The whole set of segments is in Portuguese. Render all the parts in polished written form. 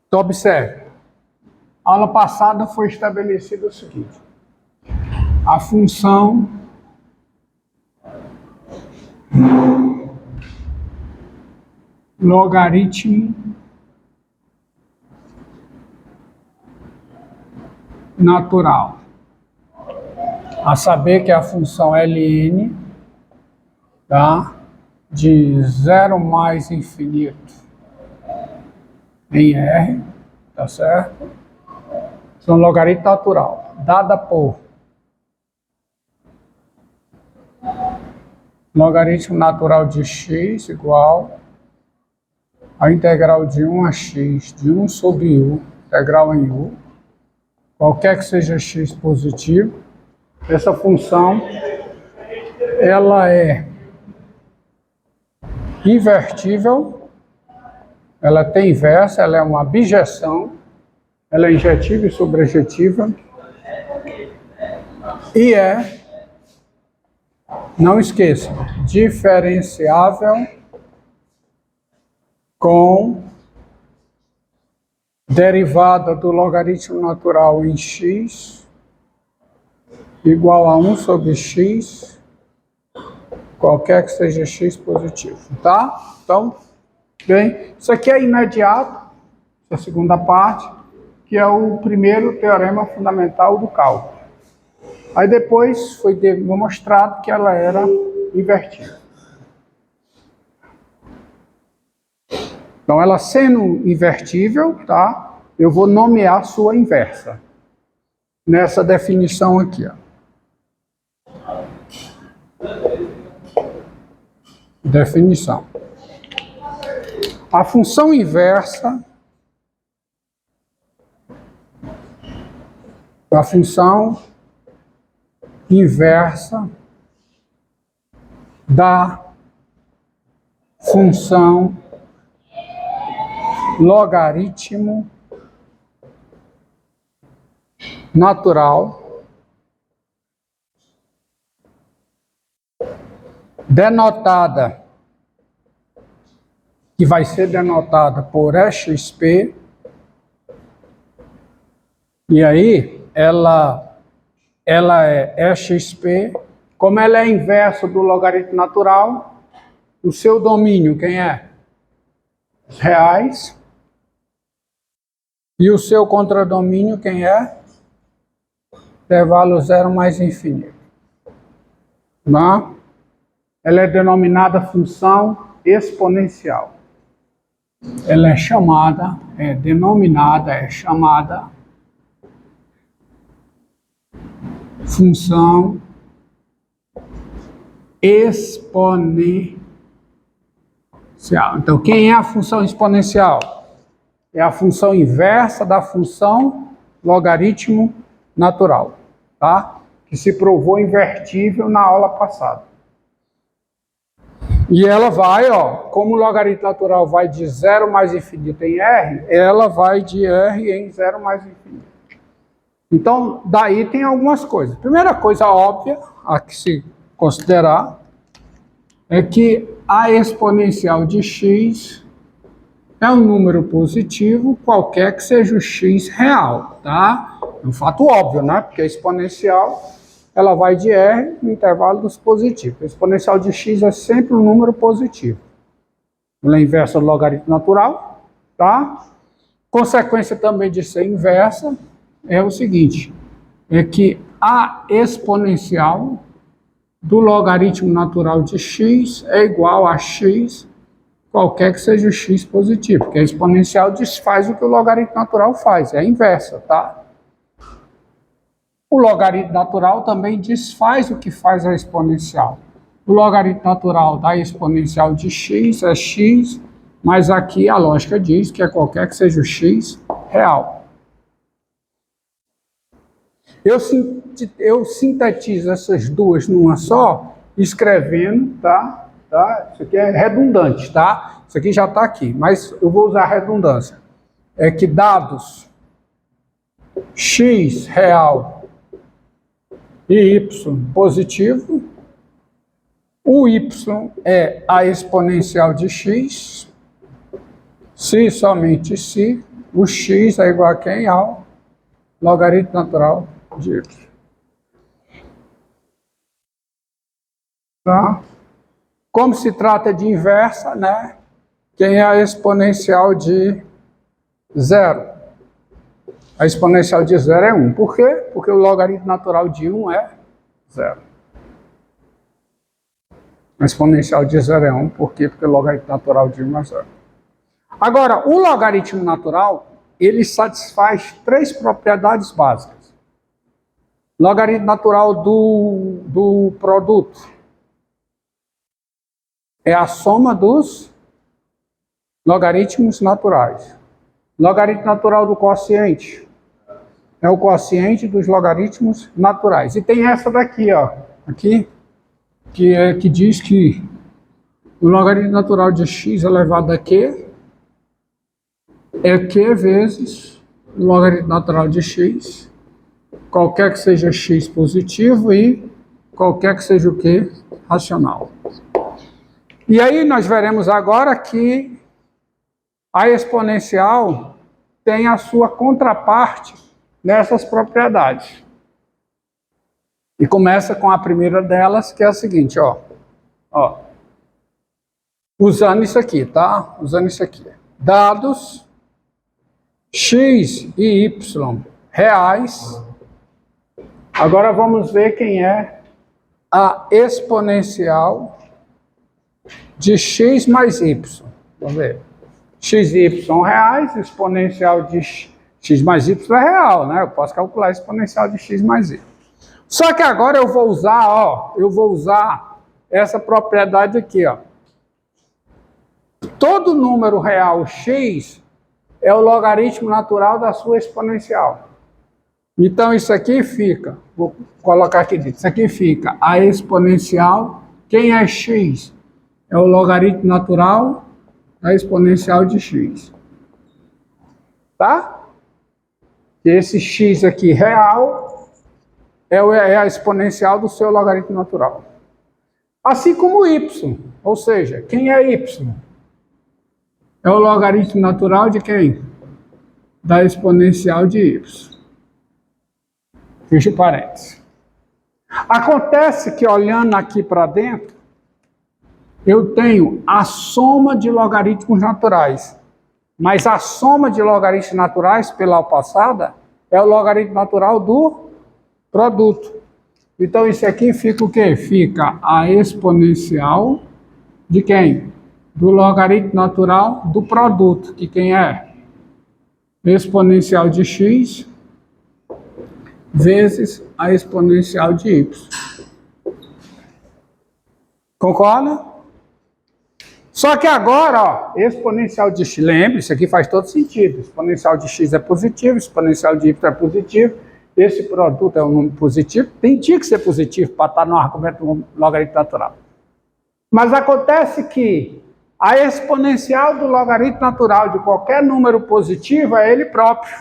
Então, observe. A aula passada foi estabelecido o seguinte. A função logaritmo natural. A saber que a função ln, tá? De 0 mais infinito em R, tá certo? São logaritmo natural, dada por logaritmo natural de x igual a integral de 1 a x de 1 sobre u, integral em u, qualquer que seja x positivo. Essa função, ela é invertível, ela tem inversa, ela é uma bijeção, ela é injetiva e sobrejetiva, e não esqueça, diferenciável com derivada do logaritmo natural em x igual a 1 sobre x, qualquer que seja x positivo, tá? Então, bem, isso aqui é imediato, a segunda parte, que é o primeiro teorema fundamental do cálculo. Aí depois foi demonstrado que ela era invertível. Então, ela sendo invertível, tá? Eu vou nomear sua inversa. Nessa definição aqui, ó. Definição. A função inversa da função logaritmo natural denotada, que vai ser denotada por exp, e aí ela é exp, como ela é inversa do logaritmo natural, o seu domínio, quem é? Os reais. E o seu contradomínio, quem é? Intervalo 0 mais infinito. Não? Ela é denominada função exponencial. Ela é chamada função exponencial. Então, quem é a função exponencial? É a função inversa da função logaritmo natural, tá? Que se provou invertível na aula passada. E ela vai, ó, como o logaritmo natural vai de 0 mais infinito em R, ela vai de R em 0 mais infinito. Então, daí tem algumas coisas. Primeira coisa óbvia a que se considerar é que a exponencial de x é um número positivo, qualquer que seja o x real, tá? É um fato óbvio, né? Porque a exponencial, ela vai de R no intervalo dos positivos. A exponencial de x é sempre um número positivo. Ela é inversa do logaritmo natural, tá? Consequência também de ser inversa é o seguinte, é que a exponencial do logaritmo natural de x é igual a x, qualquer que seja o x positivo, porque a exponencial desfaz o que o logaritmo natural faz, é a inversa, tá? O logaritmo natural também desfaz o que faz a exponencial. O logaritmo natural da exponencial de x é x, mas aqui a lógica diz que é qualquer que seja o x real. Eu sintetizo essas duas numa só, escrevendo, tá? Isso aqui é redundante, tá? Isso aqui já está aqui, mas eu vou usar redundância. É que dados x real e y positivo, o y é a exponencial de x, se somente se o x é igual a quem? Ao logaritmo natural de y. Tá? Como se trata de inversa, né? Quem é a exponencial de zero? A exponencial de zero é 1. Por quê? Porque o logaritmo natural de 1 é zero. A exponencial de zero é 1. Por quê? Porque o logaritmo natural de 1 é zero. Agora, o logaritmo natural, ele satisfaz 3 propriedades básicas. Logaritmo natural do produto é a soma dos logaritmos naturais. Logaritmo natural do quociente é o quociente dos logaritmos naturais. E tem essa daqui, ó, aqui, que diz que o logaritmo natural de x elevado a q é q vezes o logaritmo natural de x, qualquer que seja x positivo e qualquer que seja o q racional. E aí nós veremos agora que a exponencial tem a sua contraparte nessas propriedades. E começa com a primeira delas, que é a seguinte, ó. Usando isso aqui, tá? Usando isso aqui. Dados x e y reais. Agora vamos ver quem é a exponencial de x mais y. Vamos ver. X e y reais, exponencial de x mais y é real, né? Eu posso calcular a exponencial de x mais y. Só que agora eu vou usar, essa propriedade aqui, ó. Todo número real x é o logaritmo natural da sua exponencial. Então isso aqui fica, vou colocar aqui dentro, isso aqui fica a exponencial, quem é x? É o logaritmo natural da exponencial de x. Tá? Esse x aqui real é a exponencial do seu logaritmo natural. Assim como y, ou seja, quem é y? É o logaritmo natural de quem? Da exponencial de y. Fecha o parênteses. Acontece que olhando aqui para dentro, eu tenho a soma de logaritmos naturais. Mas a soma de logaritmos naturais, pela aula passada, é o logaritmo natural do produto. Então isso aqui fica o quê? Fica a exponencial de quem? Do logaritmo natural do produto, que quem é? Exponencial de x vezes a exponencial de y. Concorda? Só que agora, ó, exponencial de x, lembre, isso aqui faz todo sentido. Exponencial de x é positivo, exponencial de y é positivo. Esse produto é um número positivo. Tinha que ser positivo para estar no argumento do logaritmo natural. Mas acontece que a exponencial do logaritmo natural de qualquer número positivo é ele próprio.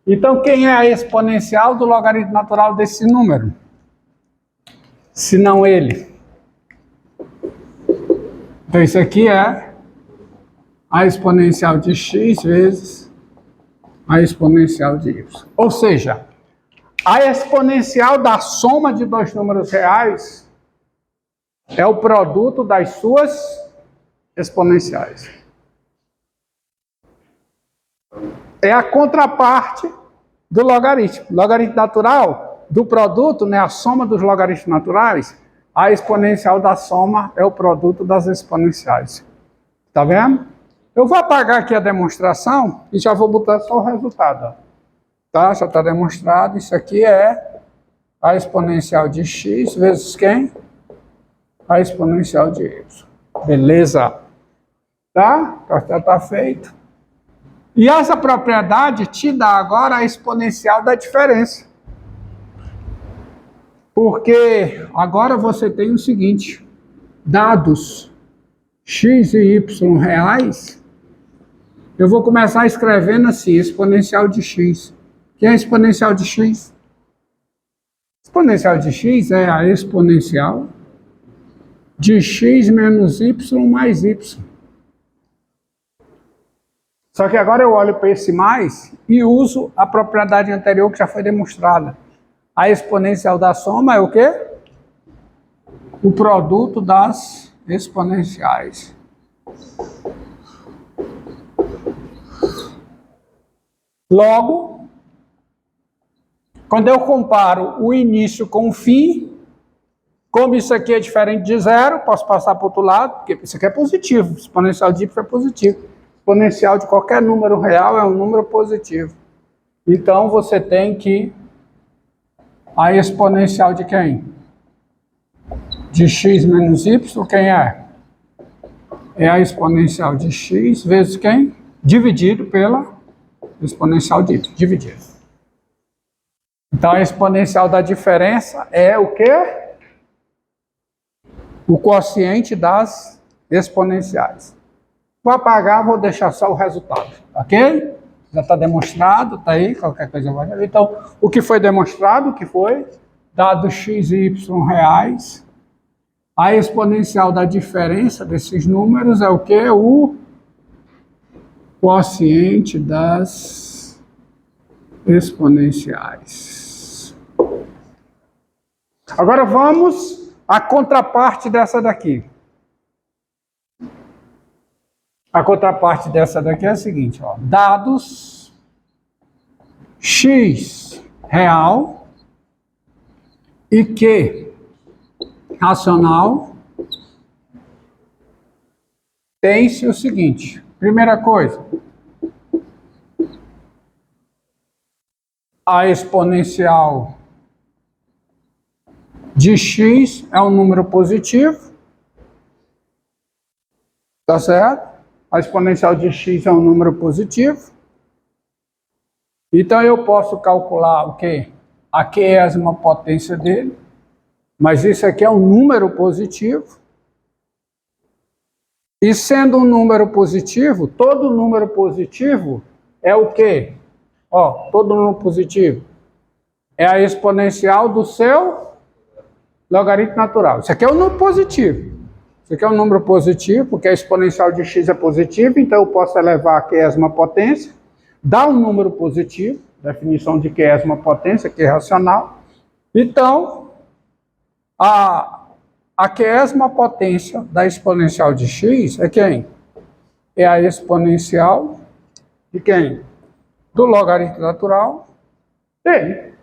Então, quem é a exponencial do logaritmo natural desse número? Se não ele. Então, isso aqui é a exponencial de x vezes a exponencial de y. Ou seja, a exponencial da soma de dois números reais é o produto das suas exponenciais. É a contraparte do logaritmo. Logaritmo natural do produto, né, a soma dos logaritmos naturais, a exponencial da soma é o produto das exponenciais. Tá vendo? Eu vou apagar aqui a demonstração e já vou botar só o resultado. Tá? Já está demonstrado. Isso aqui é a exponencial de x vezes quem? A exponencial de y. Beleza? Tá? Já está feito. E essa propriedade te dá agora a exponencial da diferença. Porque agora você tem o seguinte, dados x e y reais, eu vou começar escrevendo assim, exponencial de x. O que é exponencial de x? Exponencial de x é a exponencial de x menos y mais y. Só que agora eu olho para esse mais e uso a propriedade anterior que já foi demonstrada. A exponencial da soma é o quê? O produto das exponenciais. Logo, quando eu comparo o início com o fim, como isso aqui é diferente de zero, posso passar para o outro lado, porque isso aqui é positivo, exponencial de y é positivo. Exponencial de qualquer número real é um número positivo. Então, você tem que... A exponencial de quem? De x menos y, quem é? É a exponencial de x vezes quem? Dividido pela exponencial de y, dividido. Então, a exponencial da diferença é o quê? O quociente das exponenciais. Vou apagar, vou deixar só o resultado, ok? Já está demonstrado, está aí, qualquer coisa vai ver. Então, o que foi demonstrado, que foi, dado x e y reais, a exponencial da diferença desses números é o quê? O quociente das exponenciais. Agora vamos à contraparte dessa daqui. A contraparte dessa daqui é a seguinte, ó, dados x real e q racional, tem-se o seguinte, primeira coisa, a exponencial de x é um número positivo, tá certo? A exponencial de x é um número positivo. Então, eu posso calcular o quê? A qésima potência dele. Mas isso aqui é um número positivo. E sendo um número positivo, todo número positivo é o quê? Ó, todo número positivo é a exponencial do seu logaritmo natural. Isso aqui é um número positivo. Isso aqui é um número positivo, porque a exponencial de x é positiva, então eu posso elevar a qésima potência, dá um número positivo, definição de qésima potência, que é racional. Então, a qésima potência da exponencial de x é quem? É a exponencial de quem? Do logaritmo natural dele.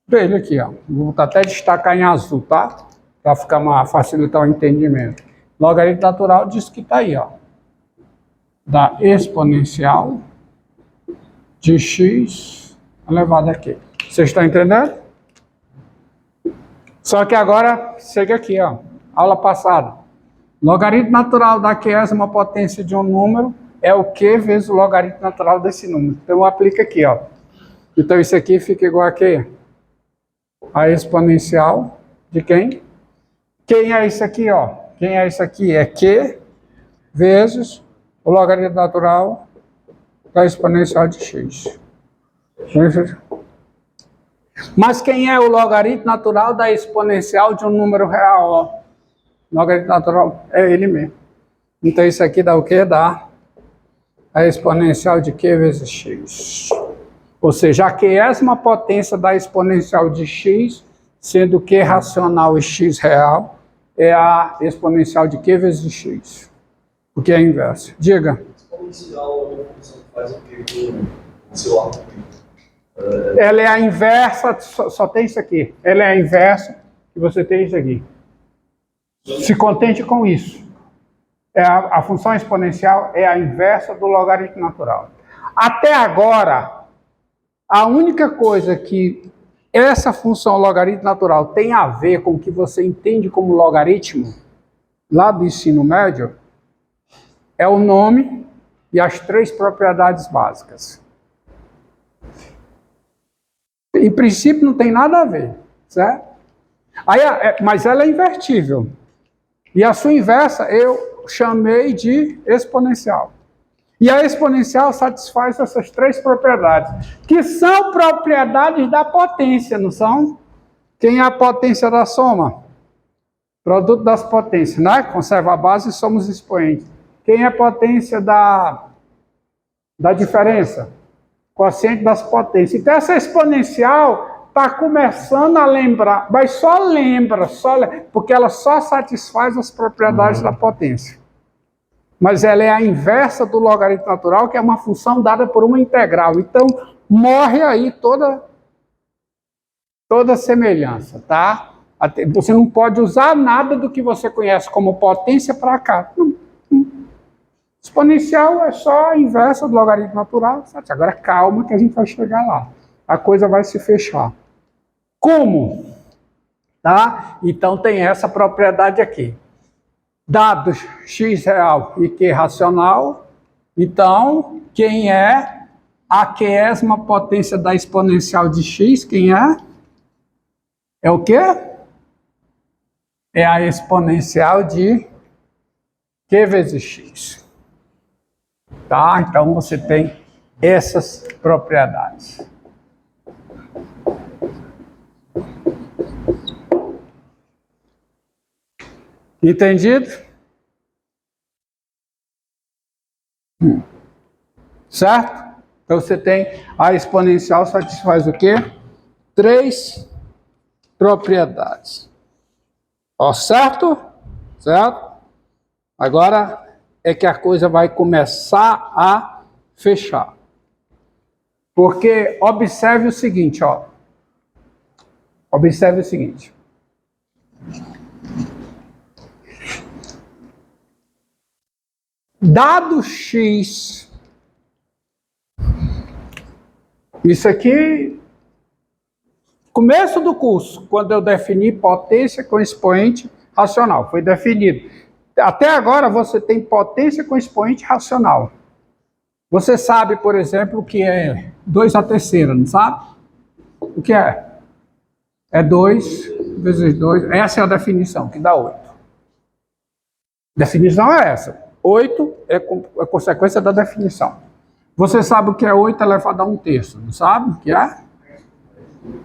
Dele aqui, ó. Vou até destacar em azul, tá? Para ficar facilitar o entendimento. Logaritmo natural diz que está aí, ó. Da exponencial de x elevado a q. Vocês estão entendendo? Só que agora, chega aqui, ó. Aula passada. Logaritmo natural da qésima potência de um número é o q vezes o logaritmo natural desse número. Então, aplica aqui, ó. Então, isso aqui fica igual a quê? A exponencial de quem? Quem é isso aqui, ó? Quem é isso aqui? É Q vezes o logaritmo natural da exponencial de x. Mas quem é o logaritmo natural da exponencial de um número real, ó? O logaritmo natural é ele mesmo. Então isso aqui dá o quê? Dá a exponencial de Q vezes x. Ou seja, a qésima potência da exponencial de x, sendo Q racional e x real, é a exponencial de Q vezes x. O que é a inversa? Diga. Exponencial é uma função que faz o quê com o seu argumento? Ela é a inversa, só tem isso aqui. Ela é a inversa e você tem isso aqui. Se contente com isso. A função exponencial é a inversa do logaritmo natural. Até agora, a única coisa que essa função logaritmo natural tem a ver com o que você entende como logaritmo, lá do ensino médio, é o nome e as 3 propriedades básicas. Em princípio não tem nada a ver, certo? Mas ela é invertível. E a sua inversa eu chamei de exponencial. E a exponencial satisfaz essas 3 propriedades, que são propriedades da potência, não são? Quem é a potência da soma? Produto das potências, né? Conserva a base e somos expoentes. Quem é a potência da da diferença. Quociente das potências. Então, essa exponencial está começando a lembrar, mas só lembra, porque ela só satisfaz as propriedades da potência. Mas ela é a inversa do logaritmo natural, que é uma função dada por uma integral. Então, morre aí toda semelhança, tá? Você não pode usar nada do que você conhece como potência para cá. Exponencial é só a inversa do logaritmo natural. Agora calma que a gente vai chegar lá. A coisa vai se fechar. Como? Tá? Então tem essa propriedade aqui. Dado x real e q racional, então quem é a qésima potência da exponencial de x? Quem é? É o quê? É a exponencial de q vezes x. Tá? Então você tem essas propriedades. Entendido? Certo? Então você tem a exponencial satisfaz o quê? 3 propriedades. Ó, certo? Certo? Agora é que a coisa vai começar a fechar. Porque observe o seguinte, ó. Observe o seguinte. Dado x, isso aqui, começo do curso, quando eu defini potência com expoente racional, foi definido. Até agora você tem potência com expoente racional. Você sabe, por exemplo, o que é 2 à terceira, não sabe? O que é? É 2 vezes 2, essa é a definição, que dá 8. Definição é essa. 8 é consequência da definição. Você sabe o que é 8 elevado a 1/3, não sabe o que é?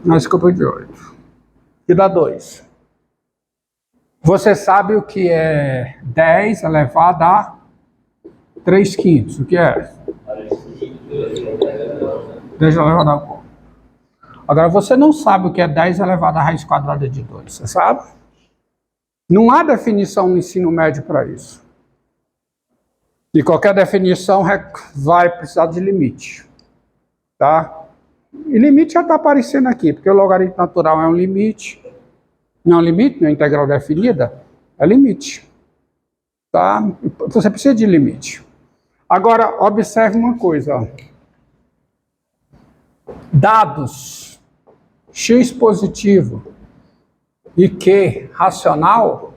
Na escopa de 8. Que dá 2. Você sabe o que é 10 elevado a 3/5, o que é? 10 elevado a 4. Agora, você não sabe o que é 10 elevado à raiz quadrada de 2, você sabe? Não há definição no ensino médio para isso. E qualquer definição vai precisar de limite, tá? E limite já está aparecendo aqui, porque o logaritmo natural é um limite. Não é um limite, não é integral definida, é limite, tá? Você precisa de limite. Agora, observe uma coisa, ó. Dados x positivo e q racional,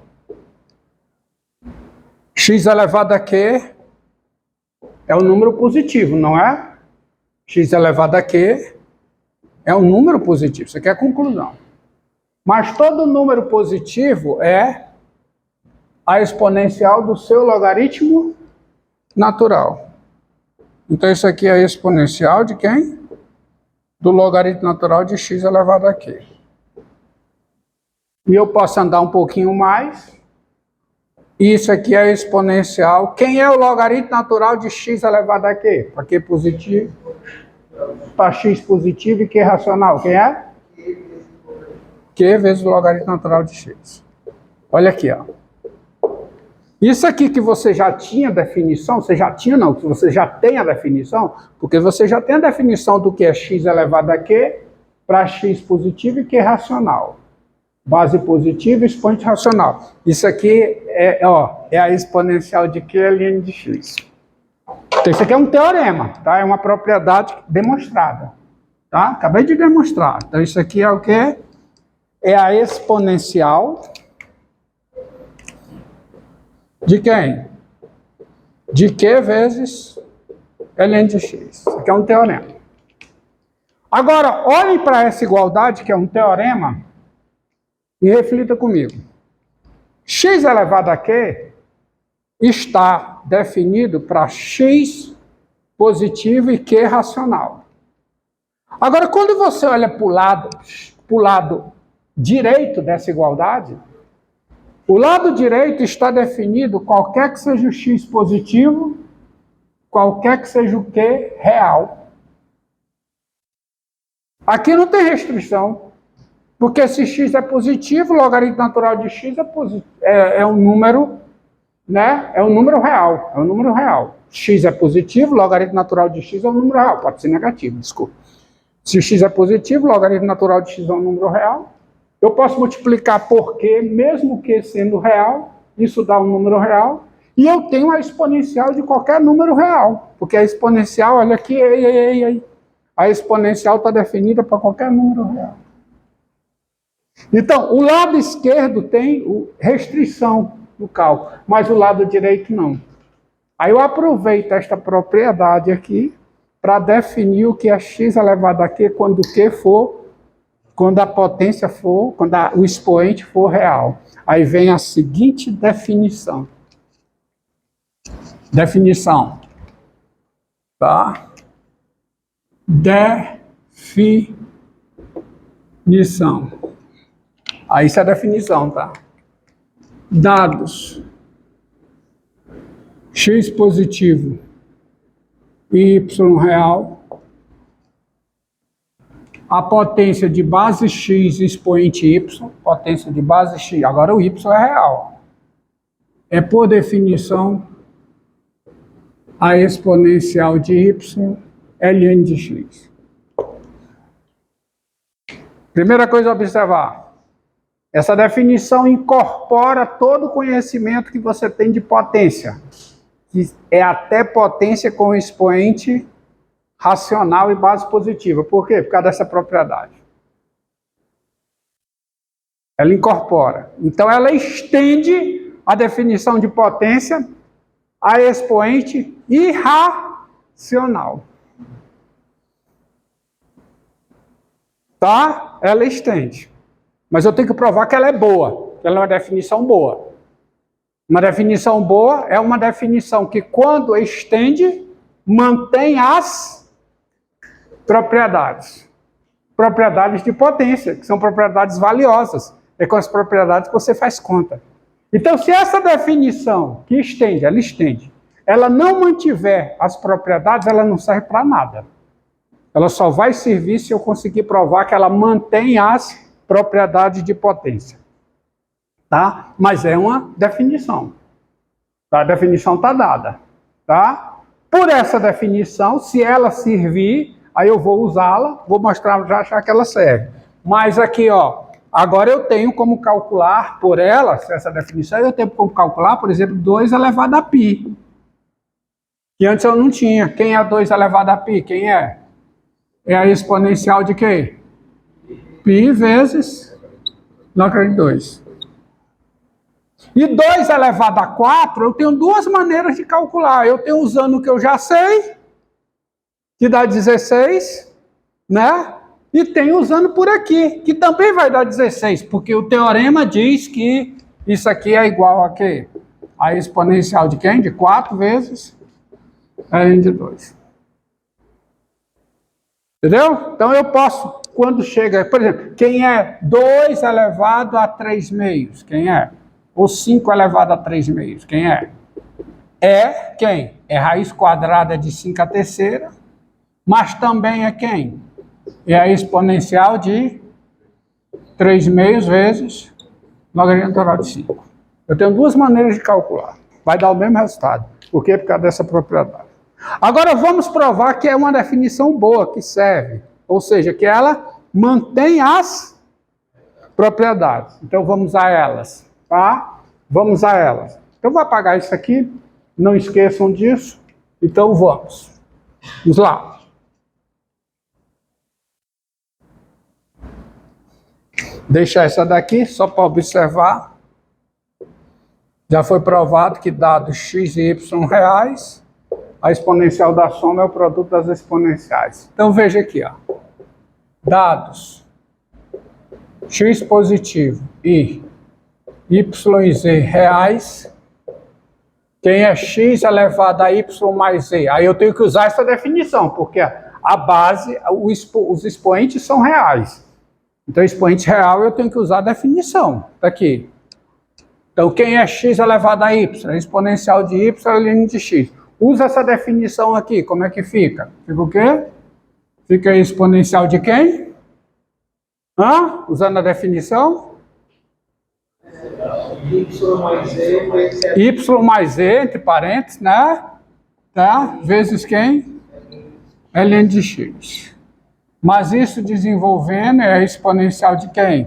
x elevado a q é um número positivo, não é? X elevado a q é um número positivo, isso aqui é a conclusão. Mas todo número positivo é a exponencial do seu logaritmo natural. Então isso aqui é a exponencial de quem? Do logaritmo natural de x elevado a q. E eu posso andar um pouquinho mais. Isso aqui é a exponencial. Quem é o logaritmo natural de x elevado a q? Para q positivo. Para x positivo e q racional. Quem é? Q vezes o logaritmo natural de x. Olha aqui, ó. Isso aqui que você já tinha definição, você já tinha não, que você já tem a definição, porque você já tem a definição do que é x elevado a q para x positivo e q racional. Base positiva e expoente racional. Isso aqui é a exponencial de q ln de x. Então isso aqui é um teorema, tá? É uma propriedade demonstrada, tá? Acabei de demonstrar. Então isso aqui é o quê? É a exponencial de quem? De q vezes ln de x. Isso aqui é um teorema. Agora, olhem para essa igualdade, que é um teorema, e reflita comigo. X elevado a q está definido para x positivo e q racional. Agora, quando você olha para o lado direito dessa igualdade, o lado direito está definido qualquer que seja o x positivo qualquer que seja o que real. Aqui não tem restrição, porque se x é positivo, o logaritmo natural de x é um número, né? É um número real, é um número real. X é positivo, o logaritmo natural de x é um número real, pode ser negativo, desculpa. Se x é positivo, o logaritmo natural de x é um número real. Eu posso multiplicar por q, mesmo que sendo real, isso dá um número real. E eu tenho a exponencial de qualquer número real, porque a exponencial, olha aqui, a exponencial está definida para qualquer número real. Então, o lado esquerdo tem restrição no cálculo, mas o lado direito não. Aí eu aproveito esta propriedade aqui para definir o que é x elevado a q quando o q for, quando a potência for, quando o expoente for real. Aí vem a seguinte definição. Definição. Tá? Definição. Aí isso é a definição, tá? Dados x positivo e y real, a potência de base x expoente y, potência de base x, agora o y é real. É, por definição, a exponencial de y ln de x. Primeira coisa a observar. Essa definição incorpora todo o conhecimento que você tem de potência, que é até potência com expoente racional e base positiva. Por quê? Por causa dessa propriedade. Ela incorpora. Então, ela estende a definição de potência a expoente irracional. Tá? Ela estende. Mas eu tenho que provar que ela é boa, que ela é uma definição boa. Uma definição boa é uma definição que, quando estende, mantém as propriedades. Propriedades de potência, que são propriedades valiosas. É com as propriedades que você faz conta. Então, se essa definição que estende, ela não mantiver as propriedades, ela não serve para nada. Ela só vai servir se eu conseguir provar que ela mantém as propriedades de potência. Tá? Mas é uma definição. Tá? A definição está dada. Tá? Por essa definição, se ela servir, aí eu vou usá-la, vou mostrar já que ela serve. Mas aqui, ó, agora eu tenho como calcular por ela, essa definição, eu tenho como calcular, por exemplo, 2 elevado a π. Que antes eu não tinha. Quem é 2 elevado a π? Quem é? É a exponencial de quê? Π vezes log de 2. E 2 elevado a 4, eu tenho duas maneiras de calcular. Eu tenho usando o que eu já sei, que dá 16, né? E tenho usando por aqui, que também vai dar 16, porque o teorema diz que isso aqui é igual a quê? A exponencial de quem? De 4 vezes ln de 2. Entendeu? Então eu posso, quando chega, por exemplo, quem é 2 elevado a 3 meios? Quem é? Ou 5 elevado a 3 meios? Quem é? É quem? É raiz quadrada de 5 a terceira, mas também é quem? É a exponencial de 3 meios vezes logaritmo natural de 5. Eu tenho duas maneiras de calcular. Vai dar o mesmo resultado. Por quê? Por causa dessa propriedade. Agora vamos provar que é uma definição boa, que serve. Ou seja, que ela mantém as propriedades. Então vamos a elas. Tá? Vamos a elas. Então vou apagar isso aqui. Não esqueçam disso. Então vamos. Vamos lá. Deixar essa daqui só para observar. Já foi provado que dados x e y reais, a exponencial da soma é o produto das exponenciais. Então veja aqui, ó. Dados x positivo e y e z reais. Quem é x elevado a y mais z? Aí eu tenho que usar essa definição, porque a base, os expoentes são reais. Então, expoente real, eu tenho que usar a definição. Está aqui. Então, quem é x elevado a y? A exponencial de y ln de x. Usa essa definição aqui, como é que fica? Fica o quê? Fica exponencial de quem? Usando a definição? Y mais Z, entre parênteses, né? Tá? Vezes quem? Ln de x. Mas isso desenvolvendo é a exponencial de quem?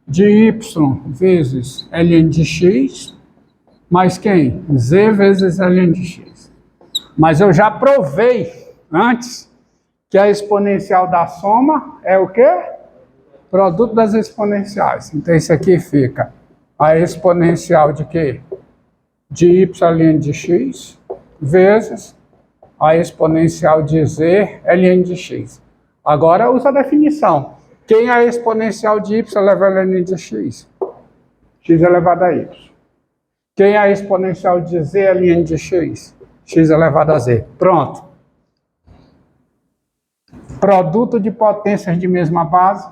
De y vezes ln de x, mais quem? Z vezes ln de x. Mas eu já provei antes que a exponencial da soma é o quê? Produto das exponenciais. Então isso aqui fica a exponencial de quê? De y ln de x vezes a exponencial de z ln de x. Agora usa a definição. Quem é a exponencial de y elevado a ln de x? X elevado a y. Quem é a exponencial de z ln de x? X elevado a z. Pronto. Produto de potências de mesma base.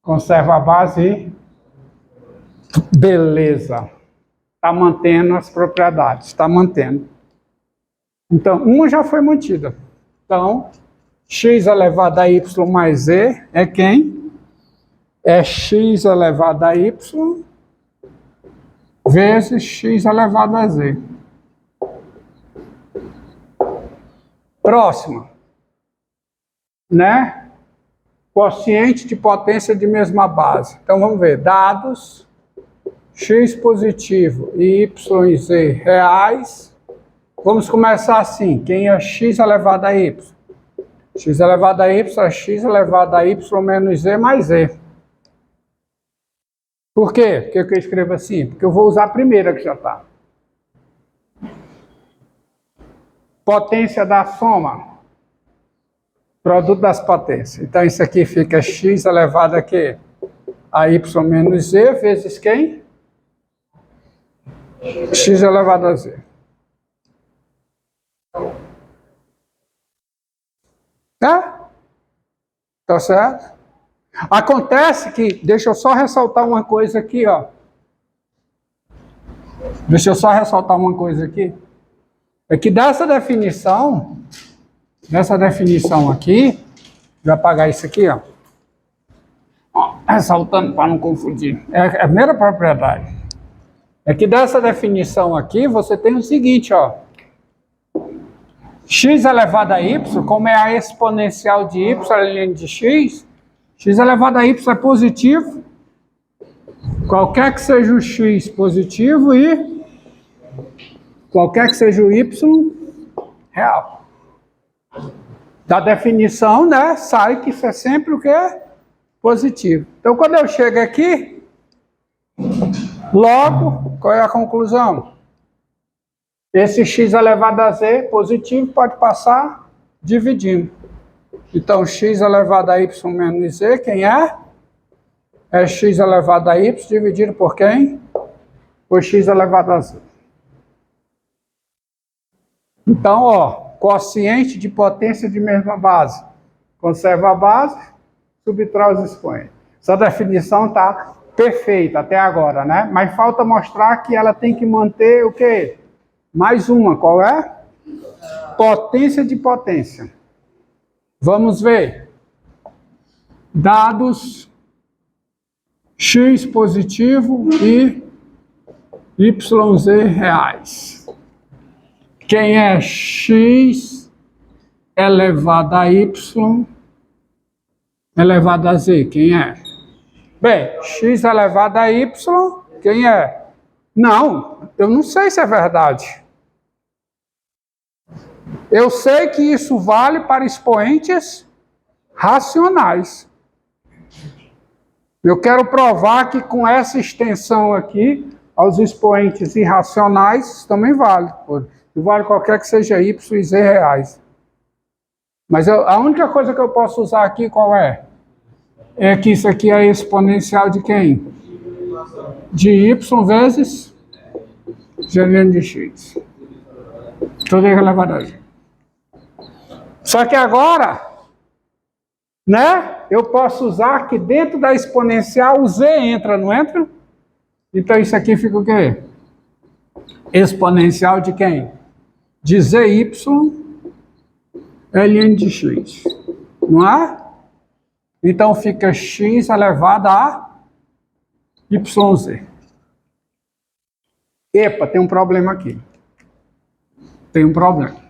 Conserva a base e... Beleza. Está mantendo as propriedades. Está mantendo. Então, uma já foi mantida. Então, x elevado a y mais z é quem? É x elevado a y vezes x elevado a z. Próxima. Né? Quociente de potência de mesma base. Então, vamos ver. Dados x positivo e y e z reais. Vamos começar assim. Quem é x elevado a y? X elevado a y é x elevado a y menos z mais z. Por quê? Por que eu escrevo assim? Porque eu vou usar a primeira que já está. Potência da soma. Produto das potências. Então isso aqui fica x elevado a quê? A y menos z vezes quem? X elevado a z. Tá certo? Acontece que, deixa eu só ressaltar uma coisa aqui, ó. Deixa eu só ressaltar uma coisa aqui. É que dessa definição aqui, vou apagar isso aqui, ó. Ressaltando para não confundir. É a primeira propriedade. É que dessa definição aqui, você tem o seguinte, ó. X elevado a y, como é a exponencial de y ln de x, x elevado a y é positivo, qualquer que seja o x positivo e qualquer que seja o y real. Da definição, né, sai que isso é sempre o que é positivo. Então, quando eu chego aqui, logo, qual é a conclusão? Esse x elevado a z positivo pode passar dividindo. Então, x elevado a y menos z, quem é? É x elevado a y dividido por quem? Por x elevado a z. Então, ó, quociente de potência de mesma base. Conserva a base, subtrai os expoentes. Essa definição está perfeita até agora, né? Mas falta mostrar que ela tem que manter o quê? Mais uma, qual é? Potência de potência. Vamos ver. Dados x positivo e yz reais. Quem é x elevado a y elevado a z? Quem é? Bem, x elevado a y, quem é? Não, eu não sei se é verdade. Eu sei que isso vale para expoentes racionais. Eu quero provar que com essa extensão aqui, aos expoentes irracionais, também vale. Vale qualquer que seja y e z reais. Mas a única coisa que eu posso usar aqui, qual é? É que isso aqui é a exponencial de quem? De y vezes ln de x. Tudo é elevado a z. Só que agora, né? Eu posso usar que dentro da exponencial o z entra, não entra? Então isso aqui fica o quê? Exponencial de quem? de ZY ln de x. Não é? Então fica x elevado a YZ. Epa, tem um problema aqui. Tem um problema.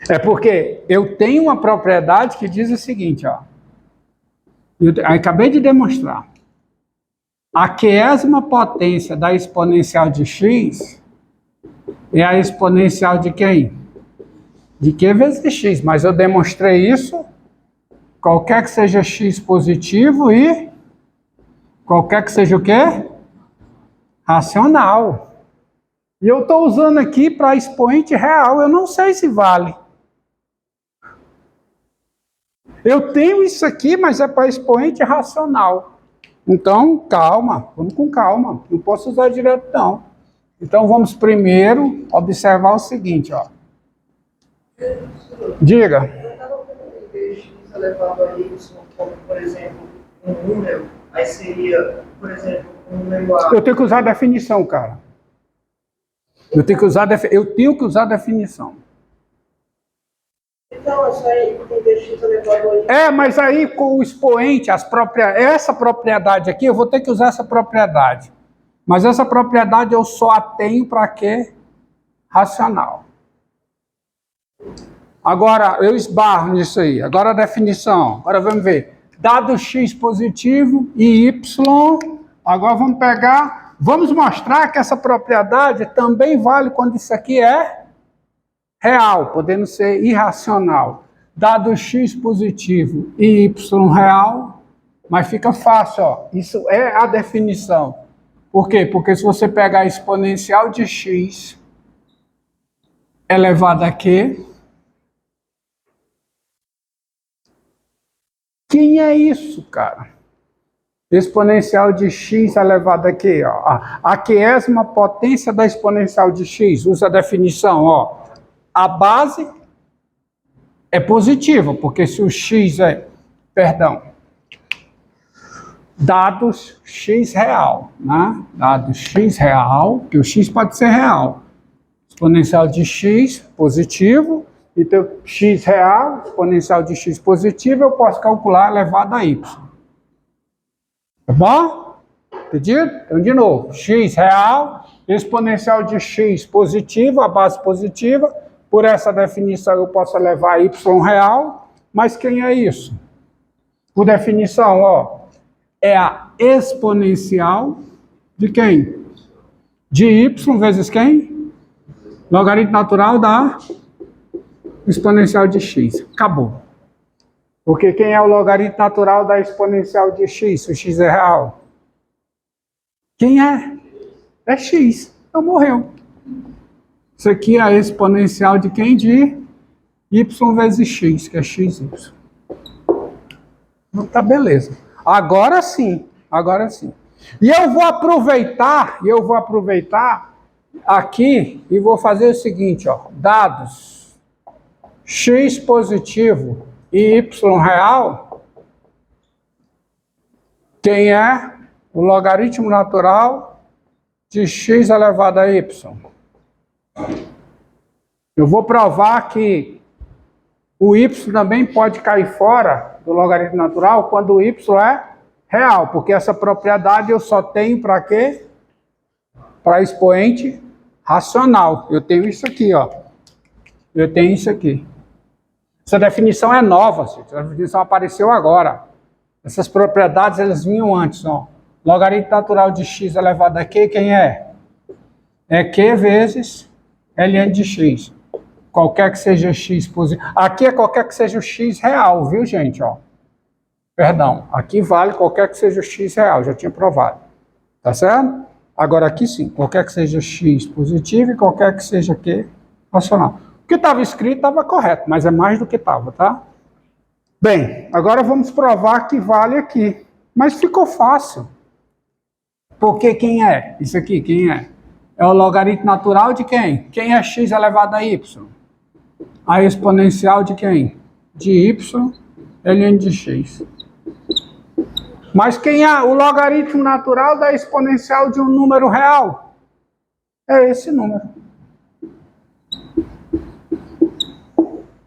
É porque eu tenho uma propriedade que diz o seguinte, ó. Eu acabei de demonstrar. A qésima potência da exponencial de x é a exponencial de quem? De q vezes x. Mas eu demonstrei isso, qualquer que seja x positivo e qualquer que seja o quê? Racional. E eu estou usando aqui para expoente real. Eu não sei se vale. Eu tenho isso aqui, mas é para expoente racional. Então, calma, vamos com calma. Não posso usar direto, não. Então, vamos primeiro observar o seguinte, ó. Diga. Eu estava pensando em x elevado a y como, por exemplo, um número, aí seria, por exemplo, um número a... Eu tenho que usar a definição, cara. Eu tenho que usar a definição. Então, é só entender x elevado a y. É, mas aí com o expoente, essa propriedade aqui, eu vou ter que usar essa propriedade. Mas essa propriedade eu só a tenho para quê? Racional. Agora, eu esbarro nisso aí. Agora a definição. Agora vamos ver. Dado x positivo e y, agora vamos pegar, vamos mostrar que essa propriedade também vale quando isso aqui é real, podendo ser irracional. Dado x positivo e y real, mas fica fácil, ó. Isso é a definição. Por quê? Porque se você pegar a exponencial de x elevado a q, quem é isso, cara? Exponencial de x elevado a q, ó. A qésima potência da exponencial de x, usa a definição, ó. A base é positiva, porque se o x é, dados x real, né? Dados x real, que o x pode ser real. Exponencial de x positivo, então x real, exponencial de x positivo, eu posso calcular elevado a y. Tá bom? Entendido? Então, de novo, x real, exponencial de x positivo, a base positiva. Por essa definição, eu posso elevar a y real, mas quem é isso? Por definição, ó, é a exponencial de quem? De y vezes quem? Logaritmo natural da exponencial de x. Acabou. Porque quem é o logaritmo natural da exponencial de x, se o x é real? Quem é? É x. Então morreu. Isso aqui é a exponencial de quem? De y vezes x, que é xy. Então tá beleza. Agora sim, agora sim. E eu vou aproveitar aqui e vou fazer o seguinte, ó. Dados x positivo e y real, quem é o logaritmo natural de x elevado a y? Eu vou provar que o y também pode cair fora do logaritmo natural quando o y é real, porque essa propriedade eu só tenho para quê? Para expoente racional. Eu tenho isso aqui, ó. Eu tenho isso aqui. Essa definição é nova, essa definição apareceu agora. Essas propriedades, elas vinham antes, ó. Logaritmo natural de x elevado a q, quem é? É q vezes ln de x. Qualquer que seja x positivo. Aqui é qualquer que seja o x real, viu, gente? Ó. Perdão, aqui vale qualquer que seja o x real, já tinha provado. Tá certo? Agora aqui sim, qualquer que seja x positivo e qualquer que seja q racional. O que estava escrito estava correto, mas é mais do que estava, tá? Bem, agora vamos provar que vale aqui. Mas ficou fácil. Porque quem é? Isso aqui, quem é? É o logaritmo natural de quem? Quem é x elevado a y? A exponencial de quem? De y ln de x. Mas quem é o logaritmo natural da exponencial de um número real? É esse número.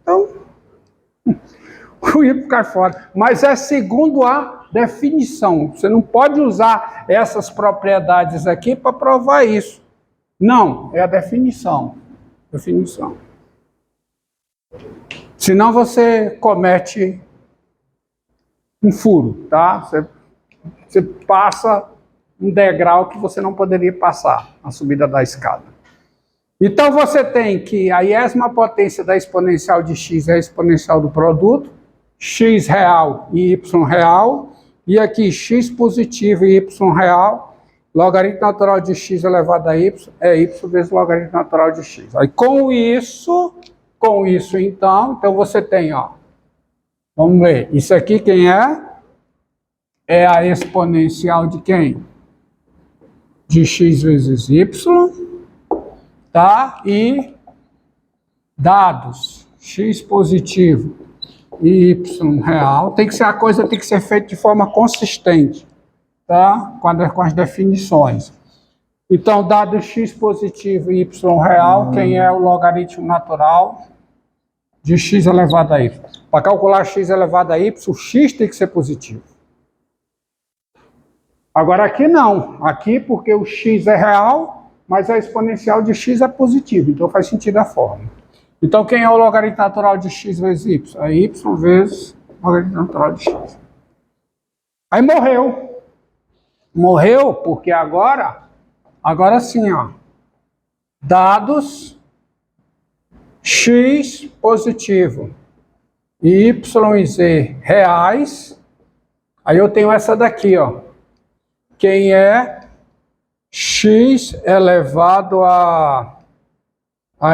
Então, o Y cai fora. Mas é segundo a definição. Você não pode usar essas propriedades aqui para provar isso. Não, é a definição. Definição. Senão você comete um furo, tá? Você passa um degrau que você não poderia passar, a subida da escada. Então você tem que a iésima potência da exponencial de x é a exponencial do produto, x real e y real, e aqui x positivo e y real, logaritmo natural de x elevado a y é y vezes o logaritmo natural de x. Aí com isso então você tem, ó, vamos ver, isso aqui quem é? É a exponencial de quem? De x vezes y, tá? E dados, x positivo e y real, a coisa tem que ser feita de forma consistente, tá? Com as definições. Então, dado x positivo e y real, quem é o logaritmo natural de x elevado a y? Para calcular x elevado a y, o x tem que ser positivo. Agora aqui não. Aqui porque o x é real, mas a exponencial de x é positiva. Então faz sentido a fórmula. Então quem é o logaritmo natural de x vezes y? É y vezes o logaritmo natural de x. Aí morreu. Morreu porque agora sim, ó. Dados x positivo e y e z reais. Aí eu tenho essa daqui, ó. Quem é x elevado a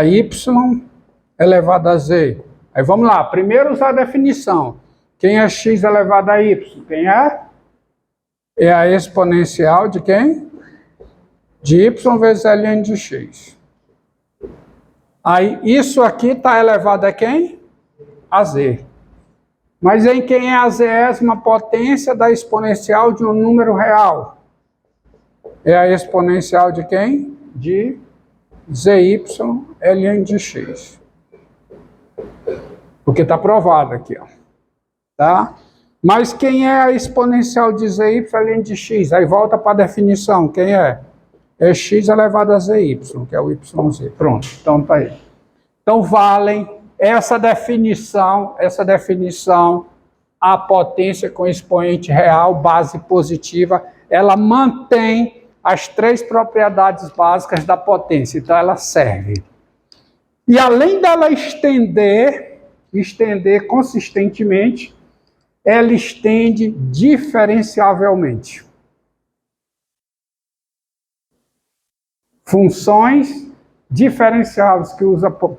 y elevado a z. Aí vamos lá, primeiro usar a definição. Quem é x elevado a y? Quem é? É a exponencial de quem? De y vezes ln de x. Aí isso aqui está elevado a quem? A z. Mas em quem é a zésima potência da exponencial de um número real? É a exponencial de quem? De zy ln de x. Porque está provado aqui, ó. Tá? Mas quem é a exponencial de zy ln de x? Aí volta para a definição. Quem é? É x elevado a zy, que é o yz. Pronto, então tá aí. Então valem essa definição, a potência com expoente real, base positiva, ela mantém as três propriedades básicas da potência, então ela serve. E além dela estender consistentemente, ela estende diferenciavelmente. Funções diferenciáveis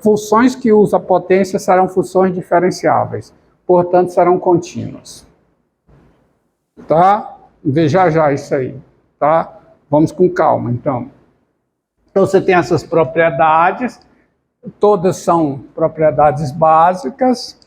funções que usam potência serão funções diferenciáveis, portanto serão contínuas. Tá? Veja já isso aí, tá? Vamos com calma, então. Então você tem essas propriedades, todas são propriedades básicas,